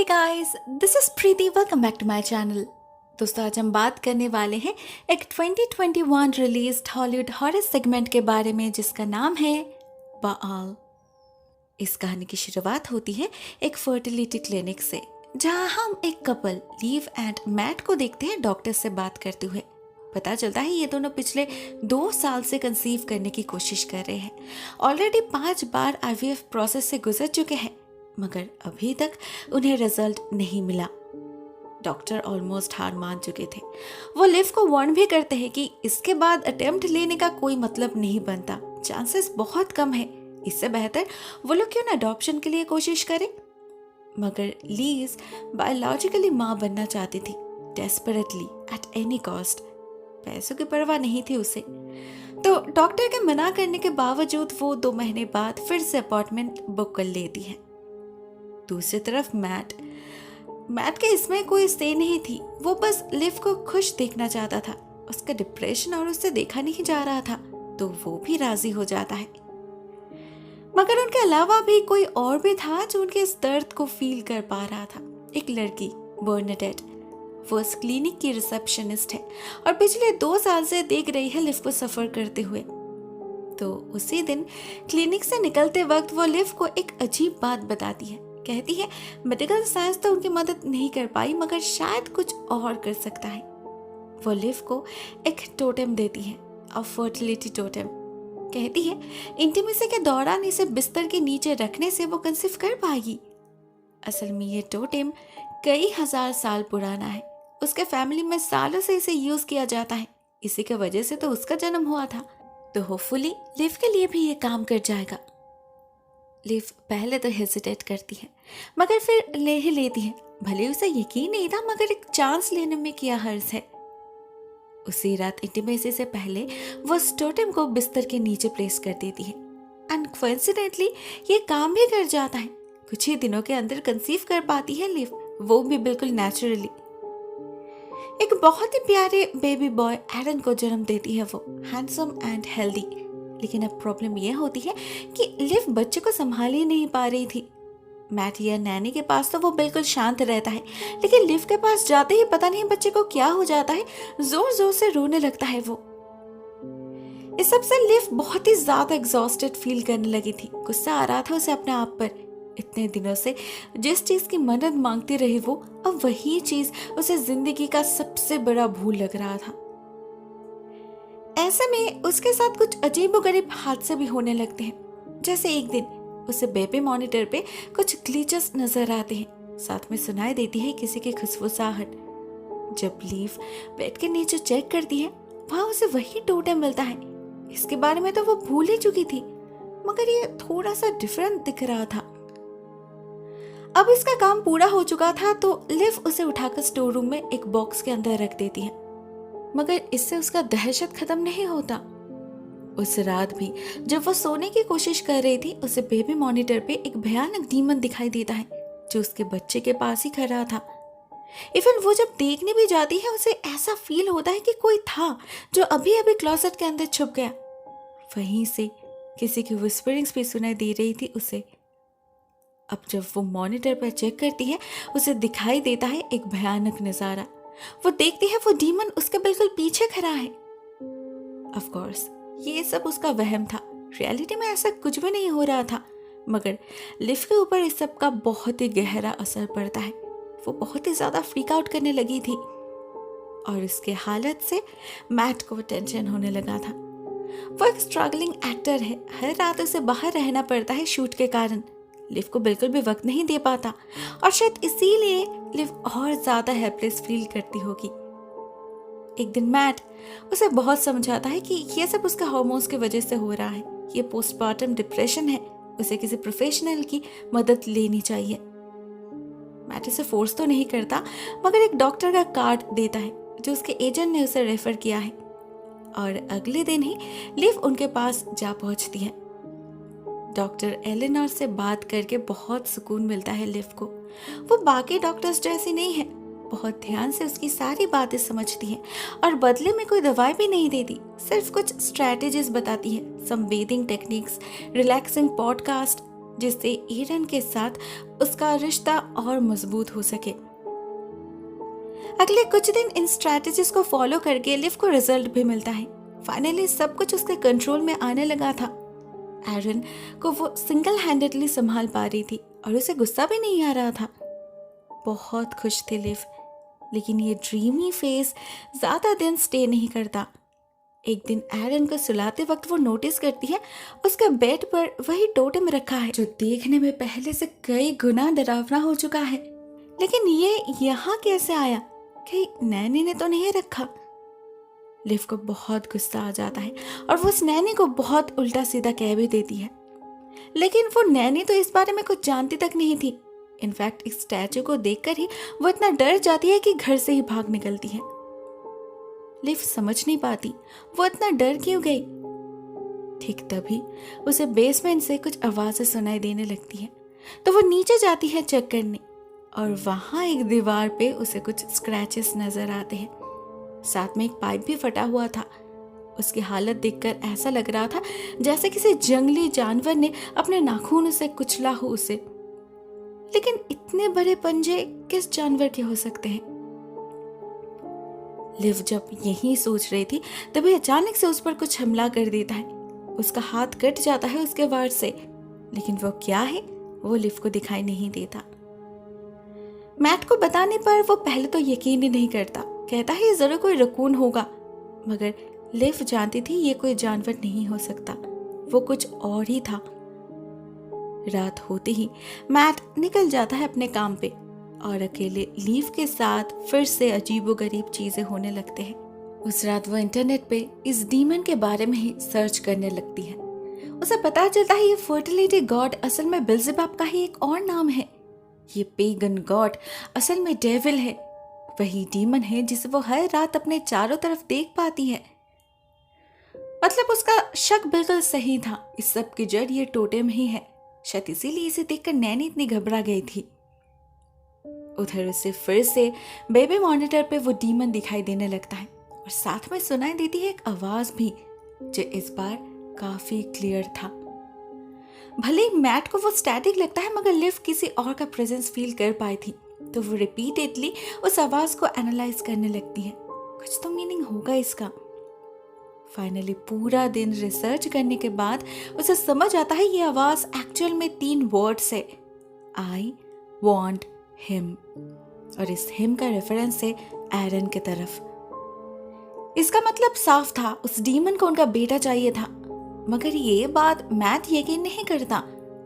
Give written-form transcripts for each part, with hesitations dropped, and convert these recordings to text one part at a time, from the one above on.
Hey guys, this is Preeti. Welcome back to my channel. दोस्तों, आज हम बात करने वाले हैं एक 2021 रिलीज्ड हॉलीवुड हॉरर सेगमेंट के बारे में जिसका नाम है बाल। इस कहानी की शुरुआत होती है एक फर्टिलिटी क्लिनिक से, जहां हम एक कपल लीव एंड मैट को देखते हैं डॉक्टर से बात करते हुए। पता चलता है ये दोनों पिछले 2 साल से कंसीव करने की कोशिश कर रहे हैं। ऑलरेडी 5 बार IVF प्रोसेस से गुजर चुके हैं, मगर अभी तक उन्हें रिजल्ट नहीं मिला। डॉक्टर ऑलमोस्ट हार मान चुके थे। वो लिव को वार्न भी करते हैं कि इसके बाद अटेम्प्ट लेने का कोई मतलब नहीं बनता, चांसेस बहुत कम है, इससे बेहतर वो लोग क्यों ना अडॉप्शन के लिए कोशिश करें। मगर लीज बायोलॉजिकली माँ बनना चाहती थी, डेस्परेटली, एट एनी कॉस्ट। पैसों की परवाह नहीं थी उसे। तो डॉक्टर के मना करने के बावजूद वो 2 महीने बाद फिर से अपॉइंटमेंट बुक कर लेती है। दूसरी तरफ मैट के इसमें कोई स्टे नहीं थी। वो बस लिव को खुश देखना चाहता था। उसका डिप्रेशन और उससे देखा नहीं जा रहा था, तो वो भी राजी हो जाता है। मगर उनके अलावा भी कोई और भी था जो उनके इस दर्द को फील कर पा रहा था। एक लड़की, बर्नाडेट। वो इस क्लिनिक की रिसेप्शनिस्ट है और पिछले 2 साल से देख रही है लिव को सफर करते हुए। तो उसी दिन क्लिनिक से निकलते वक्त वो लिव को एक अजीब बात बताती है। कहती है मेडिकल साइंस तो उनकी मदद नहीं कर पाई, मगर शायद कुछ और कर सकता है। वो लिव को एक टोटेम देती है, अ फर्टिलिटी टोटेम। कहती है इंटीमेसी के दौरान इसे बिस्तर के नीचे रखने से वो कंसीव कर पाएगी। असल में ये टोटेम कई हजार साल पुराना है। उसके फैमिली में सालों से इसे यूज किया जाता है। इसी के वजह से तो उसका जन्म हुआ था। तो होपफुली लिव के लिए भी ये काम कर जाएगा। लिव पहले तो हेजिटेट करती है, मगर फिर ले ही लेती है। भले उसे यकीन नहीं था, मगर एक चांस लेने में क्या हर्ज है। उसी रात इंटीमेसी से पहले वो टोटेम को बिस्तर के नीचे प्लेस कर देती है एंड कोइंसिडेंटली ये काम भी कर जाता है। कुछ ही दिनों के अंदर कंसीव कर पाती है लिव, वो भी बिल्कुल नेचुरली। एक बहुत ही प्यारे बेबी बॉय एरन को जन्म देती है वो, हैंडसम एंड हेल्दी। लेकिन अब प्रॉब्लम यह होती है कि लिव बच्चे को संभाल ही नहीं पा रही थी। मैट या नैनी के पास तो वो बिल्कुल शांत रहता है, लेकिन लिव के पास जाते ही पता नहीं बच्चे को क्या हो जाता है, जोर जोर से रोने लगता है वो। इस सबसे लिव बहुत ही ज्यादा एग्जॉस्टेड फील करने लगी थी। गुस्सा आ रहा था उसे अपने आप पर। इतने दिनों से जिस चीज की मदद मांगती रही वो, अब वही चीज उसे जिंदगी का सबसे बड़ा भूल लग रहा था। ऐसे में उसके साथ कुछ अजीबोगरीब हादसे भी होने लगते हैं। जैसे एक दिन उसे बेबी मॉनिटर पे कुछ ग्लिचेस नजर आते हैं। साथ में सुनाई देती है किसी की खुशबुसाहट। जब लीव बेड के नीचे चेक करती है, वहां उसे वही टोटेम मिलता है। इसके बारे में तो वो भूल ही चुकी थी, मगर ये थोड़ा सा डिफरेंट दिख रहा था। अब इसका काम पूरा हो चुका था, तो लिव उसे उठाकर स्टोर रूम में एक बॉक्स के अंदर रख देती है। मगर इससे उसका दहशत खत्म नहीं होता। उस रात भी जब वो सोने की कोशिश कर रही थी, उसे बेबी मॉनिटर पे एक भयानक डीमन दिखाई देता है जो उसके बच्चे के पास ही खड़ा था। इवन वो जब देखने भी जाती है, उसे ऐसा फील होता है कि कोई था जो अभी अभी क्लोसेट के अंदर छुप गया। वहीं से किसी की विस्परिंग्स भी सुनाई दे रही थी उसे। अब जब वो मॉनिटर पर चेक करती है, उसे दिखाई देता है एक भयानक नजारा। वो देखती है वो डीमन उसके बिल्कुल पीछे खड़ा है। ऑफ कोर्स ये सब उसका वहम था, रियलिटी में ऐसा कुछ भी नहीं हो रहा था। मगर लिव के ऊपर इस सब का बहुत ही गहरा असर पड़ता है। वो बहुत ही ज्यादा फ्रीक आउट करने लगी थी और उसके हालत से मैट को टेंशन होने लगा था। वो एक स्ट्रगलिंग एक्टर है, हर रात उसे बाहर रहना पड़ता है शूट के कारण। लिव को बिल्कुल भी वक्त नहीं दे पाता और शायद इसीलिए लिव और ज्यादा हेल्पलेस फील करती होगी। एक दिन मैट उसे बहुत समझाता है कि ये सब उसके हार्मोन्स की वजह से हो रहा है। ये पोस्टमार्टम डिप्रेशन है, उसे किसी प्रोफेशनल की मदद लेनी चाहिए। मैट इसे फोर्स तो नहीं करता, मगर एक डॉक्टर का कार्ड देता है जो उसके एजेंट ने उसे रेफर किया है। और अगले दिन ही लिव उनके पास जा पहुंचती है। डॉक्टर एलेनोर से बात करके बहुत सुकून मिलता है लिव को। वो बाकी डॉक्टर्स जैसी नहीं है, बहुत ध्यान से उसकी सारी बातें समझती है और बदले में कोई दवाई भी नहीं देती, सिर्फ कुछ स्ट्रैटेजीज बताती है, some breathing techniques, relaxing podcast, जिससे एरन के साथ उसका रिश्ता और मजबूत हो सके। अगले कुछ दिन इन स्ट्रैटेजीज को फॉलो करके लिव को रिजल्ट भी मिलता है। फाइनली सब कुछ उसके कंट्रोल में आने लगा था। एरन को वो सिंगल हैंडेडली संभाल पा रही थी और उसे गुस्सा भी नहीं आ रहा था। बहुत खुश थी लिव, लेकिन ये ड्रीमी फेस ज्यादा दिन स्टे नहीं करता। एक दिन एरन को सुलाते वक्त वो नोटिस करती है उसके बेड पर वही टोटेम रखा है जो देखने में पहले से कई गुना डरावना हो चुका है। लेकिन ये यहाँ कैसे आया? कहीं नैनी ने तो नहीं रखा? लिव को बहुत गुस्सा आ जाता है और वो उस नैनी को बहुत उल्टा सीधा कह भी देती है। लेकिन वो नैनी तो इस बारे में कुछ जानती तक नहीं थी। इनफैक्ट इस स्टैचू को देखकर ही वो इतना डर जाती है कि घर से ही भाग निकलती है। लिव समझ नहीं पाती वो इतना डर क्यों गई। ठीक तभी उसे बेसमेंट से कुछ आवाजें सुनाई देने लगती है, तो वो नीचे जाती है चेक करने और वहां एक दीवार पे उसे कुछ स्क्रैचेस नजर आते हैं। साथ में एक पाइप भी फटा हुआ था। उसकी हालत देखकर ऐसा लग रहा था जैसे किसी जंगली जानवर ने अपने नाखून से कुचला हो उसे। लेकिन इतने बड़े पंजे किस जानवर के हो सकते हैं? लिव जब यही सोच रही थी तभी अचानक से उस पर कुछ हमला कर देता है। उसका हाथ कट जाता है उसके वार से, लेकिन वो क्या है वो लिव को दिखाई नहीं देता। मैट को बताने पर वो पहले तो यकीन ही नहीं करता, कहता है ये जरूर कोई रकून होगा। मगर लिव जानती थी ये कोई जानवर नहीं हो सकता, वो कुछ और ही था। रात होते ही मैट निकल जाता है अपने काम पे और अकेले लीव के साथ फिर से अजीबोगरीब चीजें होने लगते हैं। उस रात वो इंटरनेट पे इस डीमन के बारे में ही सर्च करने लगती है। उसे पता चलता है ये फर्टिलिटी गॉड असल में बेल्जेबब का ही एक और नाम है। ये पेगन गॉड असल में डेविल है, वही डीमन है जिसे वो हर रात अपने चारों तरफ देख पाती है। मतलब उसका शक बिल्कुल सही था, इस सब की जड़ ये टोटेम ही है। शायद इसीलिए इसे देखकर नैनी इतनी घबरा गई थी। उधर उसे फिर से बेबी मॉनिटर पे वो डीमन दिखाई देने लगता है और साथ में सुनाई देती है एक आवाज भी जो इस बार काफी क्लियर था। भले ही मैट को वो स्टैटिक लगता है, मगर लिव किसी और का प्रेजेंस फील कर पाई थी, तो वो रिपीटेडली उस आवाज को एनालाइज करने लगती है। कुछ तो मीनिंग होगा इसका। फाइनली पूरा दिन रिसर्च करने के बाद उसे समझ आता है ये आवाज एक्चुअल में 3 वर्ड्स है, आई वॉन्ट हिम, और इस हिम का रेफरेंस है एरन की तरफ। इसका मतलब साफ था, उस डीमन को उनका बेटा चाहिए था। मगर ये बात मैट यकीन नहीं करता।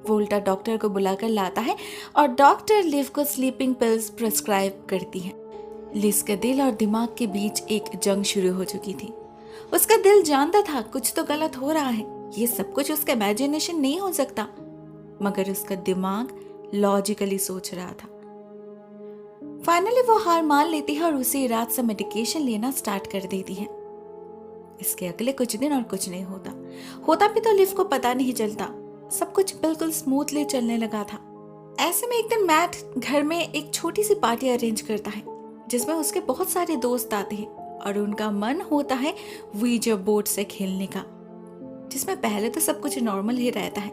वो उल्टा डॉक्टर को बुलाकर लाता है और डॉक्टर लिव को स्लीपिंग पिल्स प्रिस्क्राइब करती है। लिज के दिल और दिमाग के बीच एक जंग शुरू हो चुकी थी। उसका दिल जानता था कुछ तो गलत हो रहा है, ये सब कुछ उसका इमेजिनेशन नहीं हो सकता, मगर उसका दिमाग लॉजिकली सोच रहा था। फाइनली वो हार मान लेती है और उसी रात से मेडिकेशन लेना स्टार्ट कर देती है। इसके अगले कुछ दिन और कुछ नहीं होता भी तो लिव को पता नहीं चलता। सब कुछ बिल्कुल स्मूथली चलने लगा था। ऐसे में एक दिन मैट घर में एक छोटी सी पार्टी अरेंज करता है जिसमें उसके बहुत सारे दोस्त आते हैं और उनका मन होता है वीजा बोर्ड से खेलने का, जिसमें पहले तो सब कुछ नॉर्मल ही रहता है,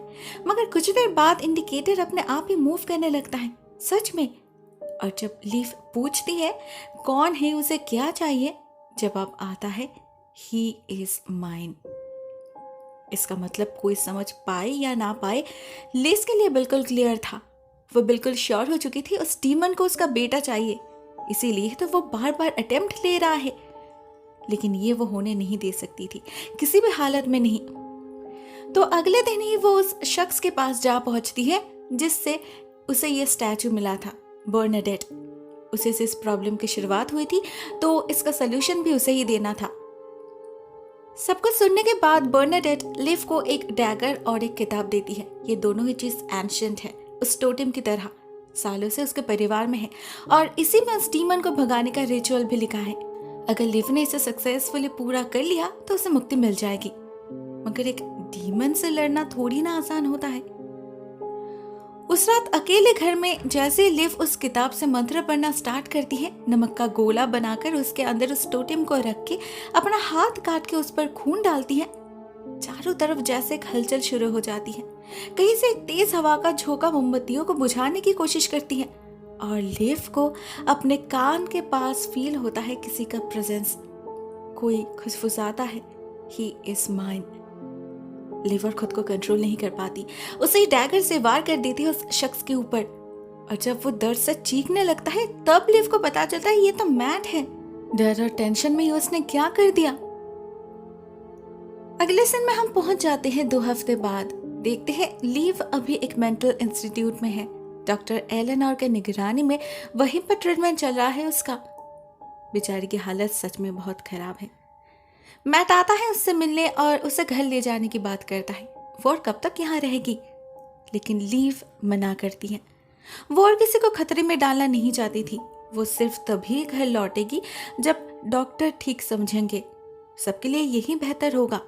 मगर कुछ देर बाद इंडिकेटर अपने आप ही मूव करने लगता है। सच में। और जब लीव पूछती है कौन है, उसे क्या चाहिए, जवाब आता है ही इज माइन। इसका मतलब कोई समझ पाए या ना पाए, लिज के लिए बिल्कुल क्लियर था। वो बिल्कुल श्योर हो चुकी थी उस डीमन को उसका बेटा चाहिए, इसीलिए तो वो बार बार अटेम्प्ट ले रहा है। लेकिन ये वो होने नहीं दे सकती थी, किसी भी हालत में नहीं। तो अगले दिन ही वो उस शख्स के पास जा पहुंचती है जिससे उसे ये स्टैचू मिला था, बर्नाडेट। उसे से इस प्रॉब्लम की शुरुआत हुई थी, तो इसका सलूशन भी उसे ही देना था। सब कुछ सुनने के बाद बर्नाडेट लिव को एक डैगर और एक किताब देती है। ये दोनों ही चीज एंशिएंट है, उस टोटेम की तरह सालों से उसके परिवार में है, और इसी में उस डीमन को भगाने का रिचुअल भी लिखा है। अगर लिव ने इसे सक्सेसफुली पूरा कर लिया तो उसे मुक्ति मिल जाएगी। मगर एक डीमन से लड़ना थोड़ी ना आसान होता है। उस रात अकेले घर में जैसे लिव उस किताब से मंत्र पढ़ना स्टार्ट करती है, नमक का गोला बनाकर उसके अंदर उस टोटेम को रख के अपना हाथ काट के उस पर खून डालती है, चारों तरफ जैसे एक हलचल शुरू हो जाती है। कहीं से एक तेज हवा का झोंका मोमबत्तियों को बुझाने की कोशिश करती है और लिव को अपने कान के पास फील होता है किसी का प्रेजेंस। कोई खुसफुसाता है, ही इज माइन। लिव और खुद को कंट्रोल नहीं कर पाती, उसे डैगर से वार कर देती है उस शख्स के ऊपर। और जब वो दर्द से चीखने लगता है तब लिव को पता चलता है ये तो मैट है। डर और टेंशन में ही उसने क्या कर दिया। अगले सीन में हम पहुंच जाते हैं 2 हफ्ते बाद। देखते हैं लिव अभी एक मेंटल इंस्टीट्यूट में है। डॉक्टर एलेनोर के निगरानी में वहीं पर ट्रीटमेंट चल रहा है उसका। बेचारी की हालत सच में बहुत खराब है। मैट आता है उससे मिलने और उसे घर ले जाने की बात करता है। वो और कब तक यहाँ रहेगी, लेकिन लिव मना करती है। वो और किसी को खतरे में डालना नहीं चाहती थी। वो सिर्फ तभी घर लौटेगी जब डॉक्टर ठीक समझेंगे। सबके लिए यही बेहतर होगा।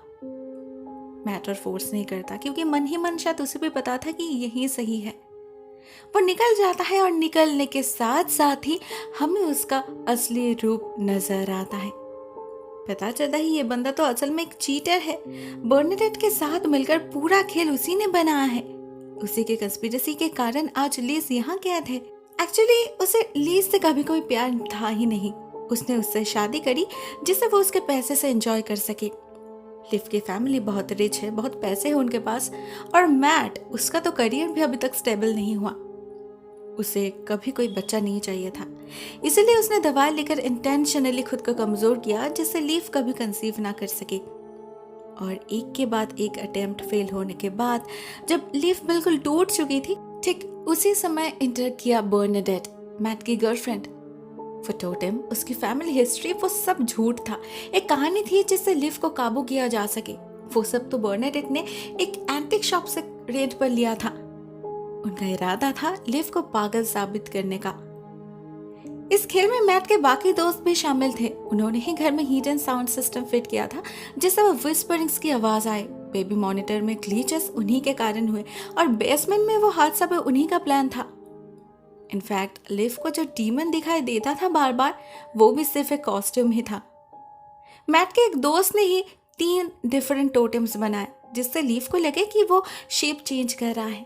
मैटर फोर्स नहीं करता क्योंकि मन ही मन शायद उसे भी पता था कि यही सही है। वो निकल जाता है और निकलने के साथ साथ ही हमें उसका असली रूप नजर आता है। पता चलता है ये बंदा तो असल में एक चीटर है। बर्नाडेट के साथ मिलकर पूरा खेल उसी ने बनाया है। उसी के कंस्पिरेसी के कारण आज लीज यहाँ कैद है। एक्चुअली उसे लीज से कभी कोई प्यार था ही नहीं। उसने उससे शादी करी जिससे वो उसके पैसे से एंजॉय कर सके। लिव की फैमिली बहुत रिच है, बहुत पैसे हैं उनके पास। और मैट, उसका तो करियर भी अभी तक स्टेबल नहीं हुआ। उसे कभी कोई बच्चा नहीं चाहिए था, इसलिए उसने दवाई लेकर इंटेंशनली खुद को कमजोर किया जिससे लिव कभी कंसीव ना कर सके। और एक के बाद एक अटेम्प्ट फेल होने के बाद जब लिव बिल्कुल टूट चुकी थी, ठीक उसी समय इंटर किया बर्नाडेट, मैट की गर्लफ्रेंड। वो टोटेम, उसकी फैमिली हिस्ट्री, वो सब झूठ था। एक कहानी थी जिससे लिव को काबू किया जा सके। वो सब तो बर्नाडेट ने एक एंटिक शॉप से रेंट पर लिया था। उनका इरादा था लिव को पागल साबित करने का। इस खेल में मैट के बाकी दोस्त भी शामिल थे। उन्होंने ही घर में heat and sound system fit किया था जिससे वो विस्परिंग्स की आवाज आए। बेबी मॉनिटर में ग्लिचेस उन्हीं के कारण हुए और बेसमेंट में वो हादसा भी उन्हीं का प्लान था। इनफैक्ट लिव को जो डीमन दिखाई देता था बार बार, वो भी सिर्फ एक कॉस्ट्यूम ही था। मैट के एक दोस्त ने ही 3 डिफरेंट टोटेम्स बनाए जिससे लिव को लगे कि वो शेप चेंज कर रहा है।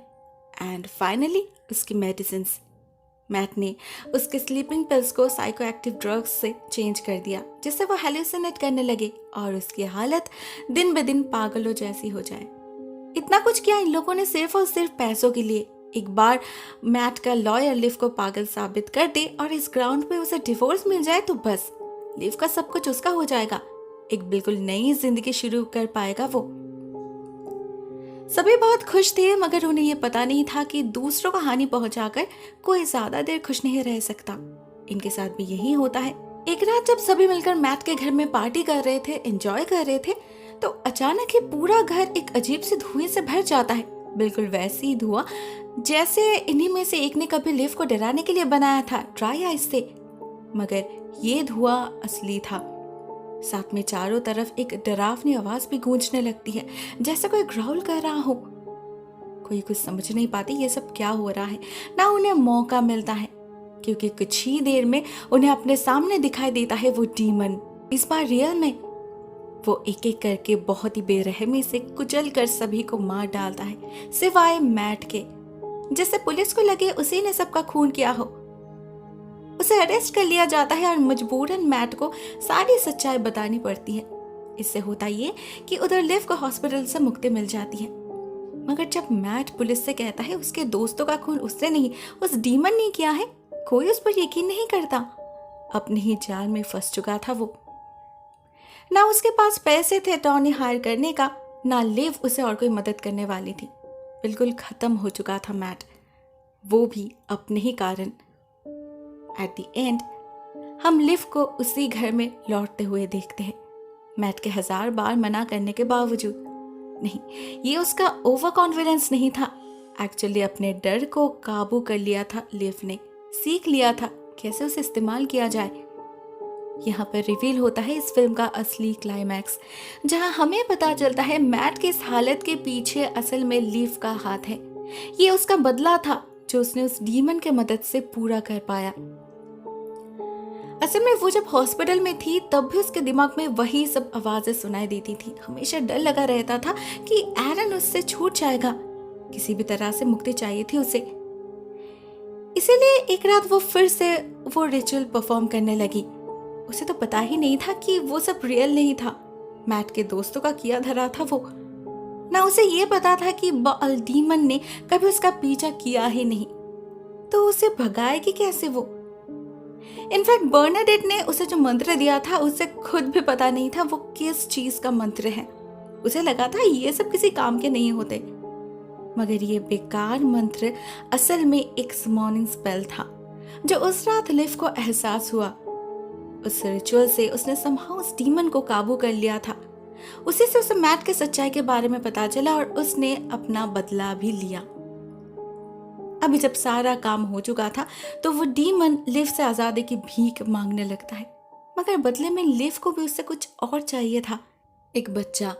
एंड फाइनली उसकी मेडिसिन्स। मैट ने उसके स्लीपिंग पिल्स को साइकोएक्टिव ड्रग्स से चेंज कर दिया जिससे वो हेलुसिनेट करने लगे और उसकी हालत दिन ब दिन पागलों जैसी हो जाए। इतना कुछ किया इन लोगों ने सिर्फ और सिर्फ पैसों के लिए। एक बार मैट का लॉयर लिव को पागल साबित कर दे और इस ग्राउंड पे उसे डिवोर्स मिल जाए तो बस लिव का सब कुछ उसका हो जाएगा। एक बिल्कुल नई जिंदगी शुरू कर पाएगा वो। सभी बहुत खुश थे, मगर उन्हें यह पता नहीं था कि दूसरों को हानि पहुंचाकर कोई ज्यादा देर खुश नहीं रह सकता। इनके साथ भी यही होता है। एक रात जब सभी मिलकर मैट के घर में पार्टी कर रहे थे, एंजॉय कर रहे थे, तो अचानक ही पूरा घर एक अजीब से धुएं से भर जाता है। बिल्कुल वैसी धुआं जैसे इन्हीं में से एक ने कभी लिव को डराने के लिए बनाया था, ड्राई आइस से। मगर ये धुआं असली था। साथ में चारों तरफ एक डरावनी आवाज भी गूंजने लगती है, जैसे कोई ग्राउल कर रहा हो। कोई कुछ समझ नहीं पाती ये सब क्या हो रहा है, ना उन्हें मौका मिलता है, क्योंकि कुछ ही देर में उन्हें अपने सामने दिखाई देता है वो डीमन। इस बार रियल में वो एक एक करके बहुत ही बेरहमी से कुचल कर सभी को मार डालता है, सिवाय मैट के, जिससे पुलिस को लगे उसी ने सबका खून किया हो। उसे अरेस्ट कर लिया जाता है और मजबूरन मैट को सारी सच्चाई बतानी पड़ती है। इससे होता ये कि उधर लिव को हॉस्पिटल से मुक्ति मिल जाती है। मगर जब मैट पुलिस से कहता है उसके दोस्तों का खून उससे नहीं, उस डीमन ने किया है, कोई उस पर यकीन नहीं करता। अपने ही जाल में फंस चुका था वो। ना उसके पास पैसे थे अटॉर्नी हायर करने का, ना लिव उसे और कोई मदद करने वाली थी। बिल्कुल खत्म हो चुका था मैट, वो भी अपने ही कारण। एट द एंड हम लिव को उसी घर में लौटते हुए देखते हैं, मैट के 1000 बार मना करने के बावजूद। नहीं, ये उसका ओवर कॉन्फिडेंस नहीं था, एक्चुअली अपने डर को काबू कर लिया था लिव ने, सीख लिया था कैसे उसे इस्तेमाल किया जाए। यहाँ पर रिवील होता है इस फिल्म का असली क्लाइमैक्स, जहाँ हमें पता चलता है मैट के इस हालत के पीछे असल में लिव का हाथ है। ये उसका बदला था जो उसने उस डीमन के मदद से पूरा कर पाया। असल में वो जब हॉस्पिटल में थी तब भी उसके दिमाग में वही सब आवाजें सुनाई देती थी। हमेशा डर लगा रहता था कि एरन उससे छूट जाएगा। किसी भी तरह से मुक्ति चाहिए थी उसे। इसीलिए एक रात वो फिर से वो रिचुअल परफॉर्म करने लगी। उसे तो पता ही नहीं था कि वो सब रियल नहीं था, मैट के दोस्तों का किया धरा था वो। ना उसे ये पता था कि बाल डीमन ने कभी उसका पीछा किया ही नहीं, तो उसे भगाएगी कैसे वो। इनफैक्ट बर्नाडेट ने उसे जो मंत्र दिया था उसे खुद भी पता नहीं था वो किस चीज का मंत्र है। उसे लगा था ये सब किसी काम के नहीं होते, मगर ये बेकार मंत्र असल में एक समॉनिंग स्पेल था जो उस रात लिव को एहसास हुआ। उस रिचुअल से उसने समहाउ उस डीमन को काबू कर लिया था। उसी से उसे मैट के सच्चाई के बारे में पता चला और उसने अपना बदला भी लिया। अभी जब सारा काम हो चुका था तो वो डीमन लिव से आजादी की भीख मांगने लगता है, मगर बदले में लिव को भी उससे कुछ और चाहिए था, एक बच्चा।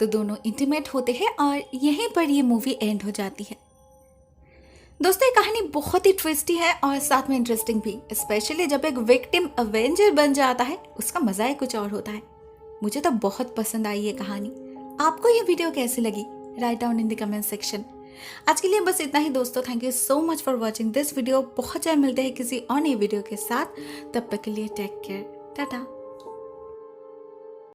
तो दोनों इंटीमेट होते हैं और यहीं पर ये मूवी एंड हो जाती है। दोस्तों, ये कहानी बहुत ही ट्विस्टी है और साथ में इंटरेस्टिंग भी, स्पेशली जब एक विक्टिम अवेंजर बन जाता है, उसका मजा ही कुछ और होता है। मुझे तो बहुत पसंद आई ये कहानी। आपको ये वीडियो कैसी लगी? Write down in the comment section. आज के लिए बस इतना ही दोस्तों। Thank you so much for watching this video. बहुत जल्द मिलते हैं किसी और नई वीडियो के साथ। तब तक के लिए टेक केयर, टाटा।